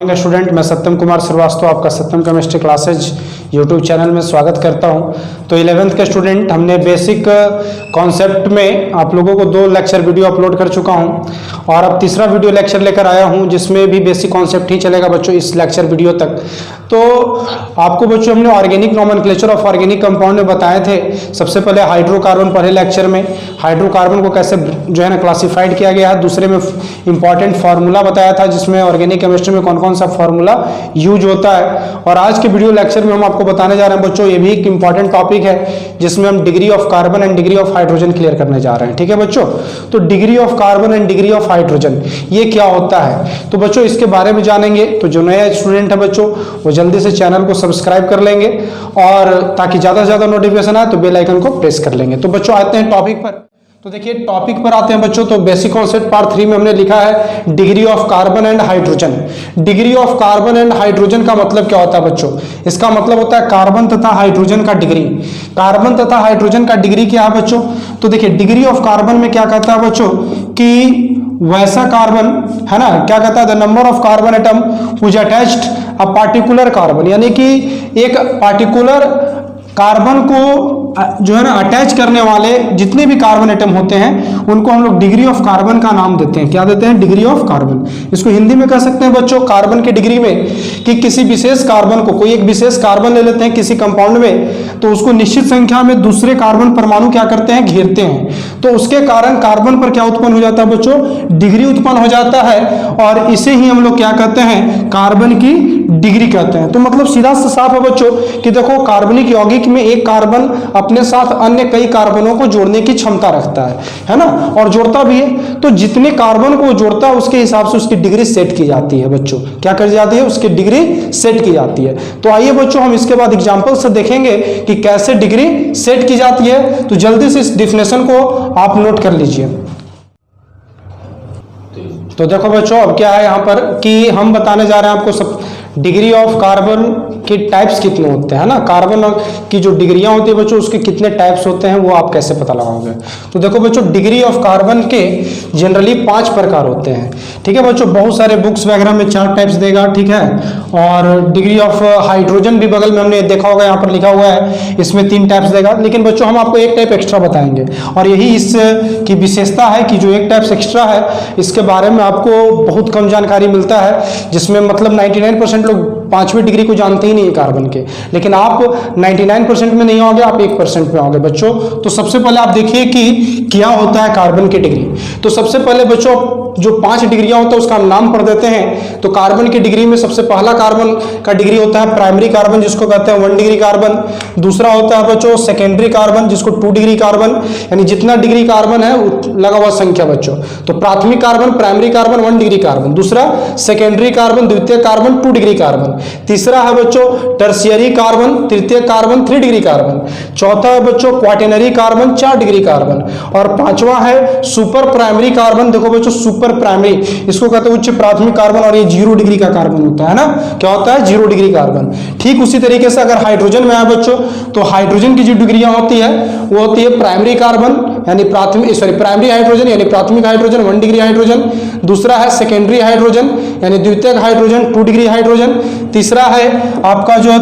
Student, मैं सत्यम कुमार श्रीवास्तव आपका सत्यम chemistry classes YouTube channel में स्वागत करता हूं। तो 11th के स्टूडेंट, हमने बेसिक कॉन्सेप्ट में आप लोगों को 2 लेक्चर वीडियो अपलोड कर चुका हूं और अब तीसरा वीडियो लेक्चर लेकर आया हूं जिसमें भी बेसिक कॉन्सेप्ट ही चलेगा बच्चों इस लेक्चर वीडियो तक। तो आपको बच्चों हमने organic nomenclature of organic compound में बताए थे। सबसे पहले हाइड्रोकार्बन पहले लेक्चर में हाइड्रोकार्बन को कैसे जो है ना क्लासिफाइड किया गया है। दूसरे में इंपॉर्टेंट फार्मूला बताया था जिसमें ऑर्गेनिक केमिस्ट्री में कौन कौन सा फार्मूला यूज होता है। और आज के वीडियो लेक्चर में हम आपको बताने जा रहे हैं बच्चों, ये भी एक इंपॉर्टेंट टॉपिक है जिसमें हम degree of carbon and degree of hydrogen clear करने जा रहे हैं। ठीक है बच्चों, तो degree of carbon and degree of hydrogen ये क्या होता है, तो बच्चों इसके बारे में जानेंगे। तो जो नया स्टूडेंट है बच्चों वो जल्दी से चैनल को सब्सक्राइब कर लेंगे और ताकि ज्यादा से ज्यादा नोटिफिकेशन आए तो बेल आइकन को प्रेस कर लेंगे। तो बच्चों आते हैं टॉपिक पर। तो देखिए टॉपिक पर आते हैं बच्चों। तो बेसिक कॉन्सेप्ट पार्ट 3 में हमने लिखा है degree of carbon and hydrogen. Degree of carbon and hydrogen का मतलब क्या होता है बच्चों? इसका मतलब होता है कार्बन तथा हाइड्रोजन का डिग्री। कार्बन तथा हाइड्रोजन का डिग्री क्या है बच्चों? तो देखिए डिग्री ऑफ कार्बन में क्या कहता है बच्चों कि वैसा कार्बन है ना, क्या कहता है, the number of carbon atom which attached a particular carbon, यानी कि एक पार्टिकुलर कार्बन को जो है ना अटैच करने वाले जितने भी कार्बन एटम होते हैं उनको हम लोग डिग्री ऑफ कार्बन का नाम देते हैं। क्या देते हैं? Degree of carbon. इसको हिंदी में कह सकते हैं बच्चों कार्बन के डिग्री में कि किसी विशेष कार्बन को, कोई एक विशेष कार्बन ले लेते हैं किसी कंपाउंड में, तो उसको निश्चित संख्या में दूसरे कार्बन परमाणु क्या करते हैं? घेरते हैं। तो उसके कारण कार्बन पर क्या उत्पन्न हो जाता है बच्चों? डिग्री उत्पन्न हो जाता है और इसे ही हम लोग क्या कहते हैं? कार्बन की डिग्री कहते हैं। तो मतलब सीधा सा साफ है बच्चों कि देखो कार्बनिक यौगिक में एक कार्बन अपने साथ अन्य कई कार्बनों को जोड़ने की क्षमता रखता है ना, और जोड़ता भी है। तो जितने कार्बन को जोड़ता है उसके हिसाब से उसकी डिग्री सेट की जाती है बच्चों। क्या कर जाती है? उसकी डिग्री सेट की जाती है। तो आइए बच्चों हम इसके बाद एग्जांपल से देखेंगे कि कैसे डिग्री सेट की जाती है। तो जल्दी से इस डिफिनेशन को आप नोट कर लीजिए। तो देखो बच्चों अब क्या है यहाँ पर कि हम बताने जा रहे हैं आपको सब डिग्री ऑफ कार्बन के टाइप्स कितने होते हैं ना, कार्बन की जो डिग्रियां होती है बच्चों उसके कितने टाइप्स होते हैं वो आप कैसे पता लगाओगे। तो देखो बच्चों डिग्री ऑफ कार्बन के जनरली 5 प्रकार होते हैं। ठीक है बच्चों, बहुत सारे बुक्स वगैरह में 4 टाइप्स देगा। ठीक है, और डिग्री ऑफ हाइड्रोजन भी बगल में हमने देखा होगा, यहाँ पर लिखा हुआ है, इसमें 3 टाइप्स देगा। लेकिन बच्चों हम आपको एक टाइप एक्स्ट्रा बताएंगे और यही इसकी विशेषता है कि जो एक टाइप एक्स्ट्रा है इसके बारे में आपको बहुत कम जानकारी मिलता है, जिसमें मतलब 99% लोग 5वीं डिग्री को जानते ही नहीं है कार्बन के, लेकिन आप 99% में नहीं आओगे, आप 1% में आओगे बच्चों। तो सबसे पहले आप देखिए कि क्या होता है कार्बन की डिग्री। तो सबसे पहले बच्चों जो 5 डिग्रियां होता है उसका नाम पढ़ देते हैं। तो कार्बन की डिग्री में सबसे पहला कार्बन का डिग्री होता है प्राइमरी कार्बन जिसको कहते हैं 1 डिग्री कार्बन। दूसरा होता है बच्चों सेकेंडरी कार्बन जिसको 2 डिग्री कार्बन, यानी जितना डिग्री कार्बन है लगा हुआ संख्या बच्चों। तो प्राथमिक carbon primary carbon 1 degree carbon, दूसरा सेकेंडरी कार्बन द्वितीय कार्बन 2 डिग्री कार्बन, तीसरा है बच्चों टर्शियरी कार्बन तृतीय कार्बन 3 डिग्री कार्बन, चौथा है बच्चों क्वाटेनरी कार्बन 4 डिग्री कार्बन, और पांचवा है सुपर प्राइमरी कार्बन। देखो बच्चों सुपर प्राइमरी इसको कहते हैं उच्च प्राथमिक कार्बन और ये 0 डिग्री का कार्बन होता है ना, क्या होता है? 0 डिग्री कार्बन। ठीक उसी तरीके से अगर हाइड्रोजन में आए बच्चों तो हाइड्रोजन की जो डिग्रियां होती है वो होती है प्राइमरी कार्बन यानी प्राइमरी हाइड्रोजन यानी प्राथमिक हाइड्रोजन 1 डिग्री हाइड्रोजन, दूसरा है सेकेंडरी हाइड्रोजन यानी द्वितीयक हाइड्रोजन 2 डिग्री हाइड्रोजन, तीसरा है आपका जो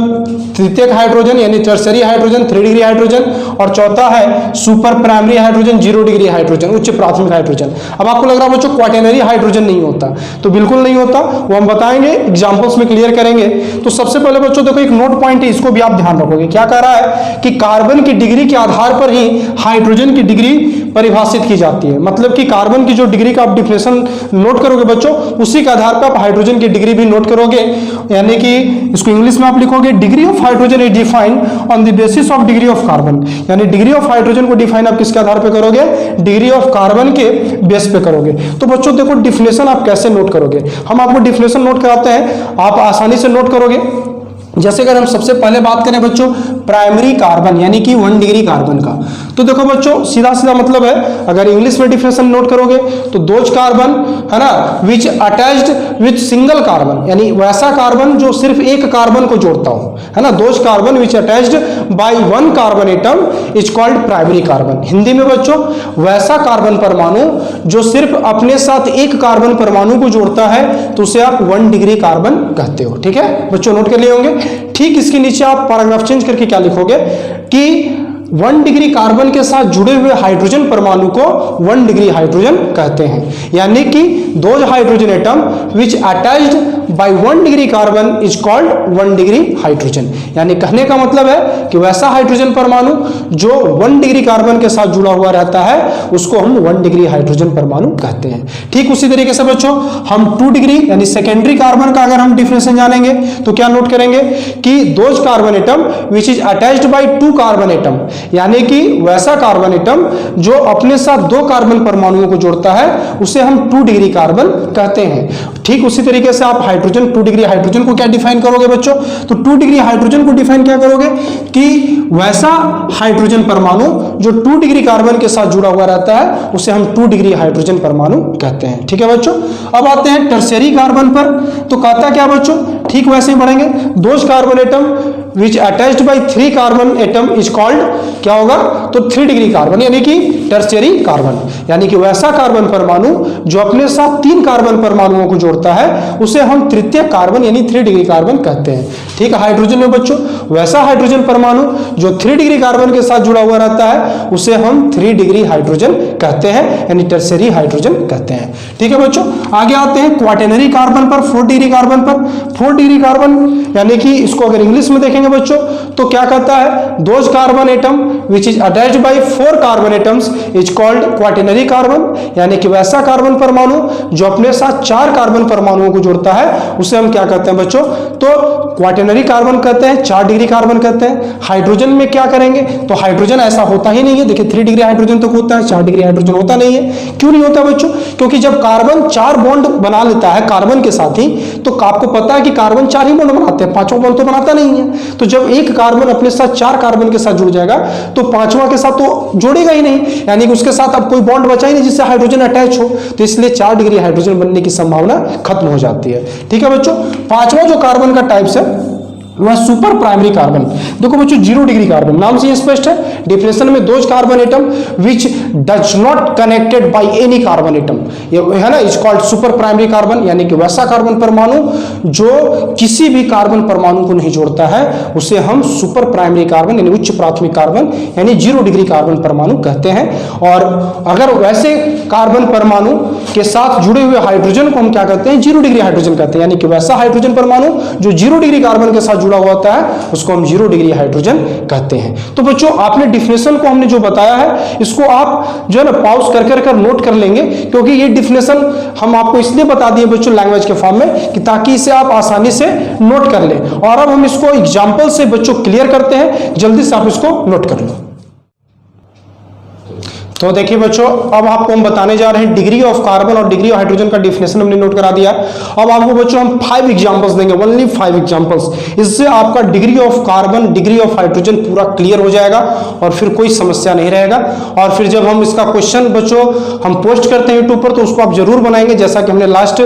तृतीयक हाइड्रोजन यानी टर्शियरी हाइड्रोजन 3 डिग्री हाइड्रोजन, और चौथा है super primary hydrogen 0 degree hydrogen उच्च प्राथमिक हाइड्रोजन। अब आपको लग रहा है बच्चों क्वाटेनरी हाइड्रोजन नहीं होता, तो बिल्कुल नहीं होता, वो हम बताएंगे एग्जांपल्स में क्लियर करेंगे। तो सबसे पहले बच्चों देखो एक नोट पॉइंट है, इसको भी आप ध्यान रखोगे। क्या कह रहा है कि कार्बन की डिग्री के आधार पर ही हाइड्रोजन की डिग्री परिभाषित की जाती है। मतलब कि कार्बन की जो डिग्री का आप डिफिनेशन नोट करोगे बच्चों उसी के आधार पर आप हाइड्रोजन की डिग्री भी नोट करोगे। यानी कि इसको इंग्लिश में आप लिखोगे degree of hydrogen is defined on the basis of degree of carbon, यानी डिग्री ऑफ हाइड्रोजन को डिफाइन आप किसके आधार पर करोगे? डिग्री ऑफ कार्बन के बेस पे करोगे। तो बच्चों देखो डिफिनेशन आप कैसे नोट करोगे, हम आपको डिफिनेशन नोट कराते हैं, आप आसानी से नोट करोगे। जैसे अगर हम सबसे पहले बात करें बच्चों प्राइमरी कार्बन यानी कि 1 डिग्री कार्बन का, तो देखो बच्चों सीधा सीधा मतलब है, अगर इंग्लिश में डिफिनेशन नोट करोगे तो दोज कार्बन है ना विच अटैच्ड विथ सिंगल कार्बन, यानी वैसा कार्बन जो सिर्फ एक कार्बन को जोड़ता हो, है ना। Those carbon which attached by one carbon atom is called primary carbon. Hindi में बच्चों वैसा कार्बन परमाणु जो सिर्फ अपने साथ एक कार्बन परमाणु को जोड़ता है तो उसे आप 1 डिग्री कार्बन कहते हो। ठीक है बच्चों, नोट कर लिए होंगे। ठीक इसके नीचे आप पैराग्राफ चेंज करके क्या लिखोगे कि 1 डिग्री कार्बन के साथ जुड़े हुए हाइड्रोजन परमाणु को 1 डिग्री हाइड्रोजन कहते हैं, यानी कि those hydrogen atom which attached bye 1 degree carbon is called 1 degree hydrogen. यानी कहने का मतलब है कि वैसा हाइड्रोजन परमाणु जो 1 डिग्री कार्बन के साथ जुड़ा हुआ रहता है उसको हम 1 डिग्री हाइड्रोजन परमाणु कहते हैं। ठीक उसी तरीके से बच्चों हम 2 डिग्री यानी सेकेंडरी कार्बन का अगर हम डिफिनेशन जानेंगे तो क्या नोट करेंगे कि those carbon atom which is attached bye 2 carbon atom, यानी कि वैसा कार्बन एटम जो अपने साथ 2 कार्बन परमाणुओं को जोड़ता है उसे हम 2 डिग्री कार्बन कहते हैं। ठीक उसी तरीके से आप हाइड्रोजन 2 डिग्री हाइड्रोजन को क्या डिफाइन करोगे बच्चों, तो 2 डिग्री हाइड्रोजन को डिफाइन क्या करोगे कि वैसा हाइड्रोजन परमाणु जो 2 डिग्री कार्बन के साथ जुड़ा हुआ रहता है उसे हम 2 डिग्री हाइड्रोजन परमाणु कहते हैं। ठीक है बच्चों, अब आते हैं टर्शियरी कार्बन पर। तो कहता क्या बच्चों, ठीक वैसे ही बढ़ेंगे, those carbon atom which attached bye 3 carbon atom is called क्या होगा, तो 3 डिग्री कार्बन, यानी कि टर्शियरी कार्बन, यानी कि वैसा कार्बन परमाणु जो अपने साथ 3 कार्बन परमाणुओं को जोड़ता है उसे हम तृतीय कार्बन यानी 3 डिग्री कार्बन कहते हैं। ठीक है, हाइड्रोजन में बच्चों वैसा हाइड्रोजन परमाणु जो 3 डिग्री कार्बन के साथ जुड़ा हुआ रहता है उसे हम 3 डिग्री हाइड्रोजन कहते हैं, यानी टर्शियरी हाइड्रोजन कहते हैं। ठीक है बच्चों, आगे आते हैं क्वाटरनरी कार्बन पर, 4 डिग्री कार्बन पर। 4 डिग्री कार्बन यानी कि इसको अगर इंग्लिश में देखेंगे बच्चों तो क्या कहता है, those carbon atom which is attached bye 4 carbon atoms is called quaternary carbon, यानी कि वैसा कार्बन परमाणु जो अपने साथ 4 कार्बन परमाणुओं को जोड़ता है उसे हम क्या कहते हैं बच्चों, तो क्वाटरनरी कार्बन कहते हैं, 4 डिग्री कार्बन कहते हैं। हाइड्रोजन में क्या करेंगे, तो हाइड्रोजन ऐसा होता ही नहीं है। देखिए 3 डिग्री हाइड्रोजन तो होता है, 4 डिग्री हाइड्रोजन होता नहीं है। क्यों नहीं होता बच्चों, क्योंकि जब कार्बन 4 बॉन्ड बना लेता है कार्बन के साथ ही, तो आपको पता है कि कार्बन 4 ही बॉन्ड बनाते हैं, 5वां बॉन्ड तो बनाता नहीं है। तो जब एक कार्बन अपने साथ 4 कार्बन के साथ जुड़ जाएगा तो 5वां के साथ तो जोड़ेगा ही नहीं, यानी कि उसके साथ अब कोई बॉन्ड बचा ही नहीं जिससे हाइड्रोजन अटैच हो, तो इसलिए 4 डिग्री हाइड्रोजन बनने की संभावना खत्म हो जाती है। ठीक है बच्चों, 5वां जो कार्बन का टाइप्स है वह सुपर प्राइमरी कार्बन। देखो बच्चों 0 डिग्री कार्बन, नाम से स्पष्ट है, डिफिनेशन में those carbon atom which does not connected by any carbon atom, ये है ना, is called super primary carbon, यानी कि वैसा कार्बन परमाणु जो किसी भी कार्बन परमाणु को नहीं जोड़ता है उसे हम सुपर प्राइमरी कार्बन यानी उच्च प्राथमिक कार्बन यानी 0 डिग्री कार्बन परमाणु कहते हैं। और अगर वैसे कार्बन परमाणु के साथ जुड़े हुए हाइड्रोजन को हम क्या कहते हैं, 0 डिग्री हाइड्रोजन कहते हैं, यानी कि वैसा हाइड्रोजन परमाणु जो 0 डिग्री कार्बन के साथ जुड़ा हुआ होता है उसको हम 0 डिग्री हाइड्रोजन कहते हैं। तो बच्चों आपने डिफिनेशन को हमने जो बताया है इसको आप जो है ना पॉज कर नोट कर लेंगे, क्योंकि ये डिफिनेशन हम आपको इसलिए बता दिए बच्चों लैंग्वेज के फॉर्म में कि ताकि इसे आप आसानी से नोट कर लें। और अब हम इसको एग्जांपल से बच्चों क्लियर करते हैं, जल्दी से आप इसको नोट कर लो। तो देखिए बच्चों अब आपको हम बताने जा रहे हैं डिग्री ऑफ कार्बन और डिग्री ऑफ हाइड्रोजन का डिफिनेशन हमने नोट करा दिया। अब आपको बच्चों हम 5 एग्जांपल्स देंगे, ओनली 5 एग्जांपल्स, इससे आपका degree of carbon degree of hydrogen पूरा क्लियर हो जाएगा और फिर कोई समस्या नहीं रहेगा। और फिर जब हम इसका क्वेश्चन बच्चों हम पोस्ट करते हैं यूट्यूब पर तो उसको आप जरूर बनाएंगे, जैसा कि हमने लास्ट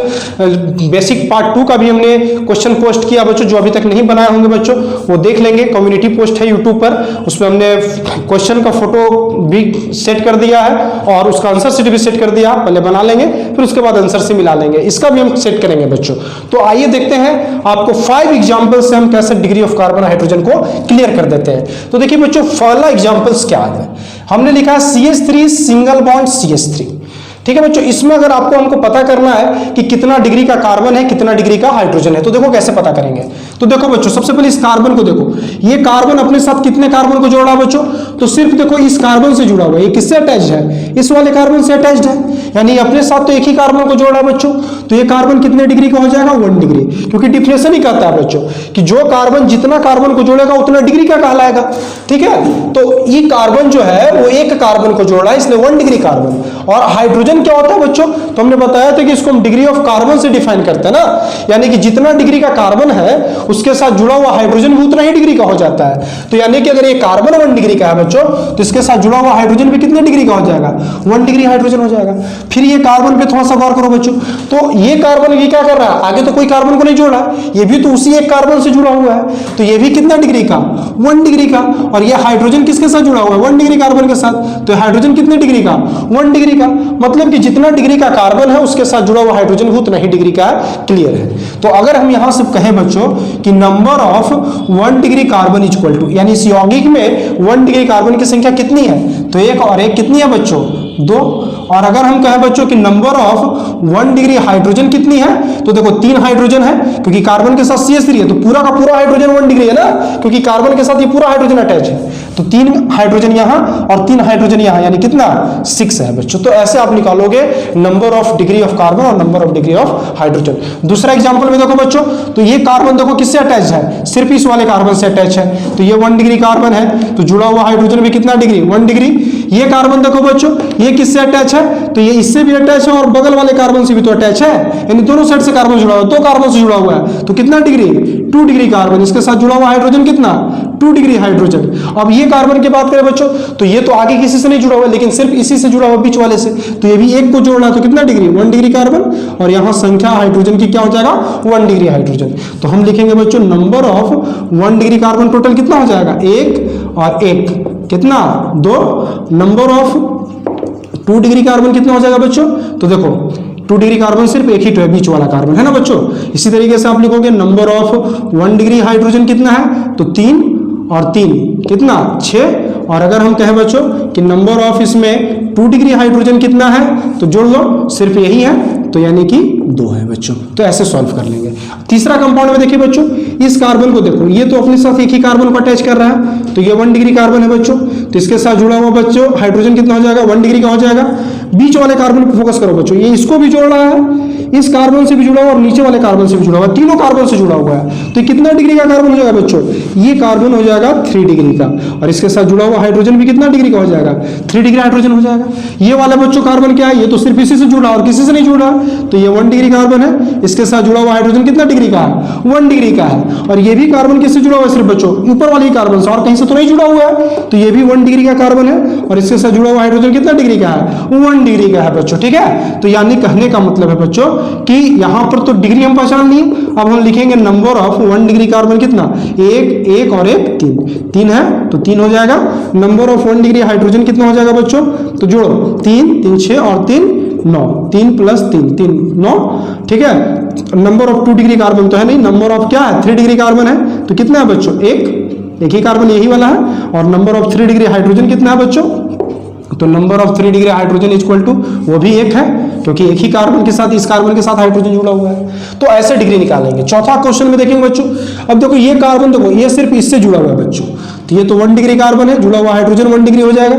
बेसिक पार्ट 2 का भी हमने क्वेश्चन पोस्ट किया बच्चों, जो अभी तक नहीं बनाए होंगे बच्चों वो देख लेंगे, कम्युनिटी पोस्ट है यूट्यूब पर, उसमें हमने क्वेश्चन का फोटो भी सेट कर दिया है और उसका आंसर शीट भी सेट कर दिया, पहले बना लेंगे फिर उसके बाद आंसर से मिला लेंगे, इसका भी हम सेट करेंगे बच्चों। तो आइए देखते हैं आपको 5 एग्जांपल से हम कैसे डिग्री ऑफ कार्बन हाइड्रोजन को क्लियर कर देते हैं। तो देखिए बच्चों पहला एग्जांपल्स क्या है, हमने लिखा है CH3 सिंगल बॉन्ड CH3। ठीक है बच्चों, इसमें अगर आपको हमको पता करना है कि कितना डिग्री का कार्बन है कितना डिग्री का हाइड्रोजन है, तो देखो कैसे पता करेंगे। तो देखो बच्चों सबसे पहले इस कार्बन को देखो, ये कार्बन अपने साथ कितने कार्बन को जोड़ा बच्चों, तो सिर्फ देखो इस कार्बन से जुड़ा हुआ है, ये किससे अटैच्ड है, इस वाले कार्बन से अटैच्ड है, यानी अपने साथ तो एक ही कार्बन को जोड़ा बच्चों, तो ये कार्बन कितने डिग्री का हो जाएगा 1 डिग्री, क्योंकि डिफिनेशन ही कहता है बच्चों कि जो कार्बन जितना कार्बन को जोड़ेगा उतना डिग्री का कहलाएगा। ठीक है, तो ये कार्बन जो है वो एक कार्बन को जोड़ा है इसलिए 1 डिग्री कार्बन। और हाइड्रोजन क्या होता है बच्चों, तो हमने बताया था कि इसको हम डिग्री ऑफ कार्बन से डिफाइन करते हैं ना, यानी कि जितना डिग्री का कार्बन है उसके साथ जुड़ा हुआ हाइड्रोजन भी उतना ही डिग्री का हो जाता है। तो यानी कि अगर ये कार्बन 1 डिग्री का है बच्चों, तो इसके साथ जुड़ा हुआ हाइड्रोजन भी कितने डिग्री का हो जाएगा, 1 डिग्री हाइड्रोजन हो जाएगा। फिर ये कार्बन पे थोड़ा सा गौर करो बच्चों, तो ये कार्बन ये क्या कर रहा है, आगे तो कोई कार्बन को नहीं जोड़ा, ये भी तो उसी एक कार्बन से जुड़ा हुआ है, तो ये भी कितना डिग्री का, 1 डिग्री का। और ये हाइड्रोजन किसके साथ जुड़ा हुआ है, 1 डिग्री कार्बन के साथ, तो हाइड्रोजन कितने डिग्री का, 1 डिग्री का। मतलब कि जितना डिग्री का कार्बन है उसके साथ जुड़ा हुआ हाइड्रोजन भी उतना ही डिग्री का क्लियर है। तो अगर हम यहां से कहें बच्चों कि number of 1 degree carbon is equal to, यानी इस यौगिक में 1 डिग्री कार्बन की संख्या कितनी है, तो 1 और 1 कितनी है बच्चों, 2। और अगर हम कहें बच्चों कि नंबर ऑफ 1 डिग्री हाइड्रोजन कितनी है, तो देखो 3 हाइड्रोजन है, क्योंकि कार्बन के साथ CH3 है, तो पूरा का पूरा हाइड्रोजन 1 डिग्री है ना, क्योंकि कार्बन के साथ ये पूरा हाइड्रोजन अटैच है। तो 3 हाइड्रोजन यहां और 3 हाइड्रोजन यहां, यानी कितना, 6 है बच्चों। तो ऐसे आप निकालोगे number of degree of carbon और number of degree of hydrogen. दूसरा एग्जांपल में देखो बच्चों, तो ये कार्बन देखो किससे अटैच है, सिर्फ इस वाले कार्बन से अटैच है, तो ये 1 डिग्री कार्बन है, तो जुड़ा हुआ हाइड्रोजन भी कितना डिग्री, 1 डिग्री। ये कार्बन देखो बच्चों, ये किससे अटैच है, तो ये इससे भी अटैच है और बगल वाले कार्बन से भी तो अटैच है, यानी दोनों साइड से कार्बन जुड़ा हुआ है, 2 कार्बन से जुड़ा हुआ है, तो कितना डिग्री, 2 डिग्री कार्बन। इसके साथ जुड़ा हुआ हाइड्रोजन कितना, 2 डिग्री हाइड्रोजन। अब ये कार्बन की बात करें बच्चों, तो ये तो आगे किसी से नहीं जुड़ा हुआ, लेकिन सिर्फ इसी से जुड़ा हुआ बीच वाले से, तो ये भी एक को जोड़ना, तो कितना डिग्री, 1 डिग्री कार्बन। और यहां संख्या हाइड्रोजन की क्या हो जाएगा, 1 डिग्री हाइड्रोजन। तो हम लिखेंगे बच्चों number of 1 degree carbon total कितना हो जाएगा, 1 और 1 कितना, 2। नंबर ऑफ 2 डिग्री कार्बन कितना हो जाएगा बच्चों, तो देखो 2 डिग्री कार्बन सिर्फ एक ही तो है, बीच वाला कार्बन है ना बच्चों। इसी तरीके से आप लिखोगे नंबर ऑफ 1 डिग्री हाइड्रोजन कितना है, तो 3 और 3 कितना, 6। और अगर हम कहें बच्चों कि नंबर ऑफ इसमें 2 डिग्री हाइड्रोजन कितना है, तो जोड़ लो, सिर्फ यही है, तो यानी कि 2 है बच्चों। तो ऐसे सॉल्व कर लेंगे। तीसरा कंपाउंड में देखिए बच्चों, इस कार्बन को देखो, ये तो अपने साथ एक ही कार्बन को अटैच कर रहा है, तो ये 1 डिग्री कार्बन है बच्चों, तो इसके साथ जुड़ा हुआ बच्चों हाइड्रोजन कितना हो जाएगा, 1 डिग्री का हो जाएगा। बीच वाले कार्बन पर फोकस करो बच्चों, ये इसको भी जोड़ रहा है, इस कार्बन से भी जुड़ा हुआ और नीचे वाले कार्बन से भी जुड़ा हुआ, तीनों कार्बन से जुड़ा हुआ है, तो कितना डिग्री का कार्बन हो जाएगा बच्चों, ये कार्बन हो जाएगा 3 डिग्री का। और इसके साथ जुड़ा हुआ हाइड्रोजन भी कितना डिग्री का हो जाएगा, 3 डिग्री हाइड्रोजन हो जाएगा। ये वाला बच्चों कार्बन क्या है, ये तो सिर्फ इसी से जुड़ा और किसी से नहीं जुड़ा, तो ये 1 डिग्री कार्बन है, इसके साथ जुड़ा हुआ हाइड्रोजन कितना डिग्री का है, 1 डिग्री का है। और ये भी कार्बन किससे जुड़ा हुआ है, सिर्फ बच्चों ऊपर वाले कार्बन से, और कहीं से तो नहीं जुड़ा हुआ है, तो ये भी 1 डिग्री का कार्बन है, और इसके साथ जुड़ा हुआ हाइड्रोजन कितना डिग्री का है, 1 डिग्री का है बच्चों। ठीक है, तो यानी कहने का मतलब है बच्चों कि यहां पर तो डिग्री हम पहचान लिए, अब हम लिखेंगे नंबर ऑफ 1 डिग्री कार्बन कितना, 1 और 1 3 है, तो 3 हो जाएगा। नंबर ऑफ 1 डिग्री हाइड्रोजन कितना हो जाएगा बच्चों, तो जोड़ो 3 3 6 और 3 9, 3 + 3 3 9। ठीक है, नंबर ऑफ 2 डिग्री कार्बन तो है नहीं, नंबर ऑफ क्या है, 3 डिग्री कार्बन है, तो कितना है बच्चों, एक ही कार्बन यही वाला है। और नंबर ऑफ 3 डिग्री हाइड्रोजन कितना है बच्चों, तो number of 3 degree hydrogen is equal to, वो भी 1 है, क्योंकि एक ही कार्बन के साथ, इस कार्बन के साथ हाइड्रोजन जुड़ा हुआ है। तो ऐसे डिग्री निकालेंगे। चौथा क्वेश्चन में देखेंगे बच्चों, अब देखो ये कार्बन देखो, ये सिर्फ इससे जुड़ा हुआ है बच्चों, तो ये तो 1 डिग्री कार्बन है, जुड़ा हुआ हाइड्रोजन 1 डिग्री हो जाएगा।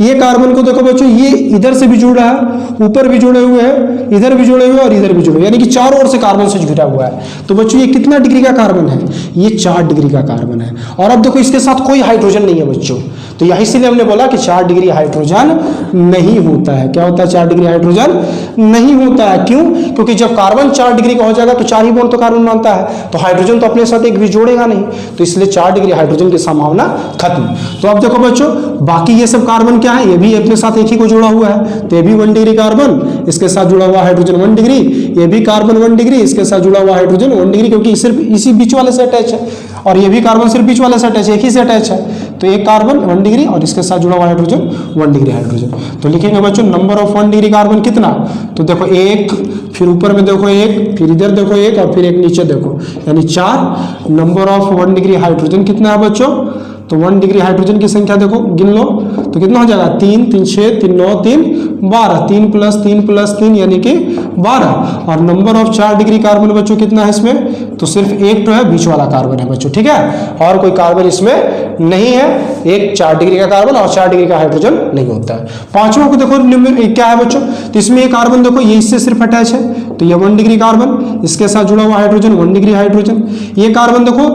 ये कार्बन को देखो बच्चों, ये इधर से भी जुड़ा है, ऊपर भी जुड़े हुए हैं, इधर भी जुड़े हुए और इधर भी जुड़े हुए, यानी कि चारों ओर से कार्बन से जुड़ा हुआ है। तो बच्चों ये कितना डिग्री का कार्बन है, ये 4 डिग्री का कार्बन है। और अब देखो इसके साथ कोई हाइड्रोजन नहीं है बच्चों, तो यही इसीलिए हमने बोला कि 4 डिग्री हाइड्रोजन नहीं होता है। क्या होता है, 4 डिग्री हाइड्रोजन नहीं होता है। क्यों, क्योंकि जब कार्बन 4 डिग्री का हो जाएगा तो 4 ही बॉन्ड तो कार्बन मानता है, तो हाइड्रोजन तो अपने साथ एक भी जोड़ेगा नहीं, तो इसलिए 4 डिग्री हाइड्रोजन की संभावना खत्म। तो अब देखो बच्चों, बाकी ये सब कार्बन क्या है, ये भी अपने साथ एक ही को जुड़ा हुआ है, तो ये भी 1 डिग्री कार्बन, इसके साथ जुड़ा हुआ हाइड्रोजन 1 डिग्री, ये भी कार्बन 1 डिग्री, इसके साथ जुड़ा हुआ हाइड्रोजन 1 डिग्री, क्योंकि सिर्फ इसी बीच वाले से अटैच है, और ये भी कार्बन सिर्फ बीच वाले से अटैच है, एक ही से अटैच है, तो एक कार्बन 1 डिग्री और इसके साथ जुड़ा हुआ हाइड्रोजन 1 डिग्री हाइड्रोजन। तो लिखेंगे बच्चों नंबर ऑफ 1 डिग्री कार्बन कितना, तो देखो 1, फिर ऊपर में देखो 1, फिर इधर देखो 1 और फिर एक नीचे देखो, यानी 4। नंबर ऑफ 1 डिग्री हाइड्रोजन कितना है बच्चों, तो 1 डिग्री हाइड्रोजन की संख्या देखो, गिन लो, तो कितना हो जाएगा, 3 3 6 3 9 3 12, 3 + 3 + 3 यानी कि 12। और नंबर ऑफ 4 डिग्री कार्बन बच्चों कितना है इसमें, तो सिर्फ एक तो है, बीच वाला कार्बन है बच्चों। ठीक है, और कोई कार्बन इसमें नहीं है, एक 4 डिग्री का कार्बन और 4 डिग्री का हाइड्रोजन नहीं होता है। पांचवा को देखो क्या है बच्चों, तो इसमें ये कार्बन देखो, ये इससे सिर्फ अटैच है, तो ये 1 डिग्री कार्बन, इसके साथ जुड़ा हुआ हाइड्रोजन 1 डिग्री हाइड्रोजन। ये कार्बन देखो,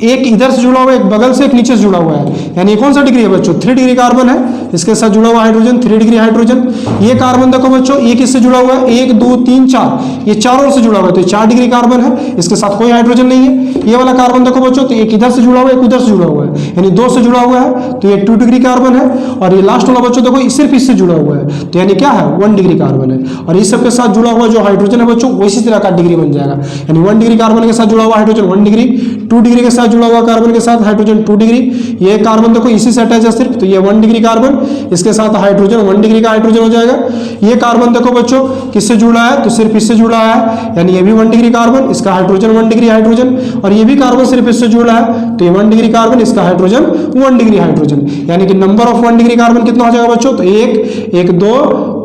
एक इधर से जुड़ा हुआ है, एक बगल से, एक नीचे से जुड़ा हुआ है, यानी कौन सा डिग्री है बच्चों, 3 डिग्री कार्बन है, इसके साथ जुड़ा हुआ हाइड्रोजन 3 डिग्री हाइड्रोजन। ये कार्बन देखो बच्चों, ये किससे जुड़ा हुआ है, 1 2 3 4, ये चारों से जुड़ा हुआ है, तो 4 डिग्री कार्बन है, इसके साथ कोई हाइड्रोजन नहीं है। ये वाला कार्बन देखो बच्चों, तो एक इधर से जुड़ा हुआ है, एक उधर से जुड़ा हुआ है, यानी 2 से जुड़ा हुआ है, तो ये 2 डिग्री कार्बन है। और ये लास्ट वाला बच्चों देखो, सिर्फ इससे जुड़ा हुआ है, तो यानी क्या है, 1 डिग्री कार्बन है। और इस सबके साथ जुड़ा हुआ जो हाइड्रोजन है बच्चों, वो इसी तरह का डिग्री बन जाएगा, यानी 1 डिग्री कार्बन के साथ जुड़ा हुआ हाइड्रोजन 1 डिग्री, 2 डिग्री के साथ जुड़ा हुआ कार्बन के साथ हाइड्रोजन 2 डिग्री। ये कार्बन देखो इसी से अटैच है सिर्फ, तो ये 1 डिग्री कार्बन, इसके साथ हाइड्रोजन 1 डिग्री का हाइड्रोजन हो जाएगा। ये कार्बन देखो बच्चों किससे जुड़ा है, तो सिर्फ इससे जुड़ा है, यानी ये भी 1 डिग्री कार्बन, इसका हाइड्रोजन 1 डिग्री हाइड्रोजन। और ये भी कार्बन सिर्फ इससे जुड़ा है, तो ये 1 डिग्री कार्बन, इसका हाइड्रोजन 1 डिग्री हाइड्रोजन। यानी कि नंबर ऑफ 1 डिग्री कार्बन कितना हो जाएगा बच्चों, तो 1 2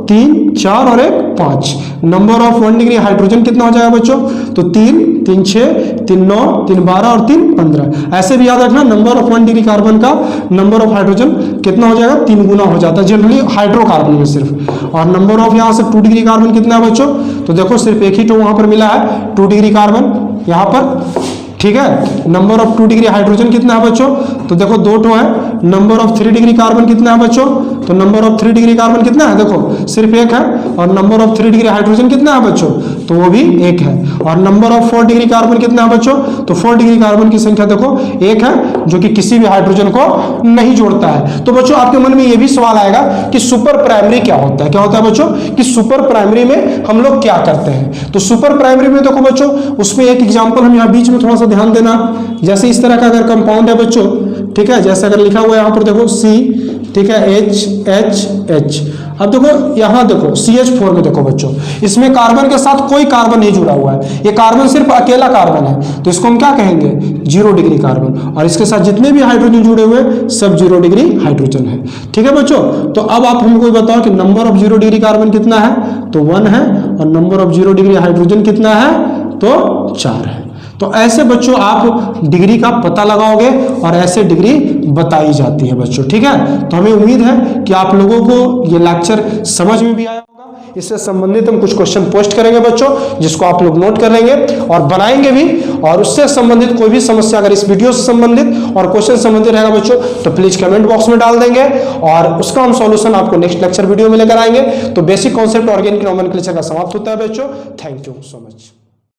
3 4 और 1 5। नंबर ऑफ 1 डिग्री हाइड्रोजन कितना हो जाएगा बच्चों, तो 3 3 6 3 9 3 12 और 3 15। ऐसे भी याद रखना, नंबर ऑफ 1 डिग्री कार्बन का नंबर ऑफ हाइड्रोजन कितना हो जाएगा, 3 गुना हो जाता है जनरली हाइड्रोकार्बन में सिर्फ। और नंबर ऑफ यहाँ से 2 डिग्री कार्बन कितना है बच्चों, तो देखो सिर्फ एक ही तो वहां पर मिला है 2 डिग्री कार्बन यहाँ पर, ठीक है। नंबर ऑफ 2 डिग्री हाइड्रोजन कितना है बच्चों, तो देखो 2 ठो है। नंबर ऑफ 3 डिग्री कार्बन कितना है बच्चों, तो नंबर ऑफ 3 डिग्री कार्बन कितना है, देखो सिर्फ 1 है। और नंबर ऑफ 3 डिग्री हाइड्रोजन कितना है बच्चों, तो वो भी 1 है। और नंबर ऑफ 4 डिग्री कार्बन कितना है बच्चों, तो 4 डिग्री कार्बन की संख्या देखो 1 है, जो कि किसी भी हाइड्रोजन को नहीं जोड़ता है। तो बच्चों आपके मन में ये भी सवाल आएगा कि सुपर प्राइमरी क्या होता है, क्या होता है बच्चों, कि सुपर प्राइमरी में हम लोग क्या करते हैं। तो सुपर प्राइमरी में देखो बच्चों, उसमें एक एग्जाम्पल हम यहाँ बीच में थोड़ा सा ध्यान देना, जैसे इस तरह का अगर कंपाउंड है बच्चों, ठीक है, जैसे अगर लिखा हुआ है यहाँ पर देखो C, ठीक है, H। अब देखो यहाँ देखो CH4 में देखो बच्चों, इसमें कार्बन के साथ कोई कार्बन नहीं जुड़ा हुआ है, ये कार्बन सिर्फ अकेला कार्बन है, तो इसको हम क्या कहेंगे, 0 डिग्री कार्बन। और इसके साथ जितने भी हाइड्रोजन जुड़े हुए सब 0 डिग्री हाइड्रोजन है, ठीक है बच्चों। तो अब आप हमको बताओ कि नंबर ऑफ 0 डिग्री कार्बन कितना है, तो 1 है। और नंबर ऑफ 0 डिग्री हाइड्रोजन कितना है, तो 4 है। तो ऐसे बच्चों आप डिग्री का पता लगाओगे और ऐसे डिग्री बताई जाती है बच्चों, ठीक है। तो हमें उम्मीद है कि आप लोगों को ये लेक्चर समझ में भी आया होगा। इससे संबंधित हम कुछ क्वेश्चन पोस्ट करेंगे बच्चों, जिसको आप लोग नोट कर लेंगे और बनाएंगे भी। और उससे संबंधित कोई भी समस्या अगर इस वीडियो से संबंधित और क्वेश्चन संबंधित रहेगा बच्चों, तो प्लीज कमेंट बॉक्स में डाल देंगे और उसका हम सॉल्यूशन आपको नेक्स्ट लेक्चर वीडियो में लेकर आएंगे। तो बेसिक कॉन्सेप्ट ऑर्गेनिक नोमेनक्लेचर का समाप्त होता है बच्चों। Thank you so much.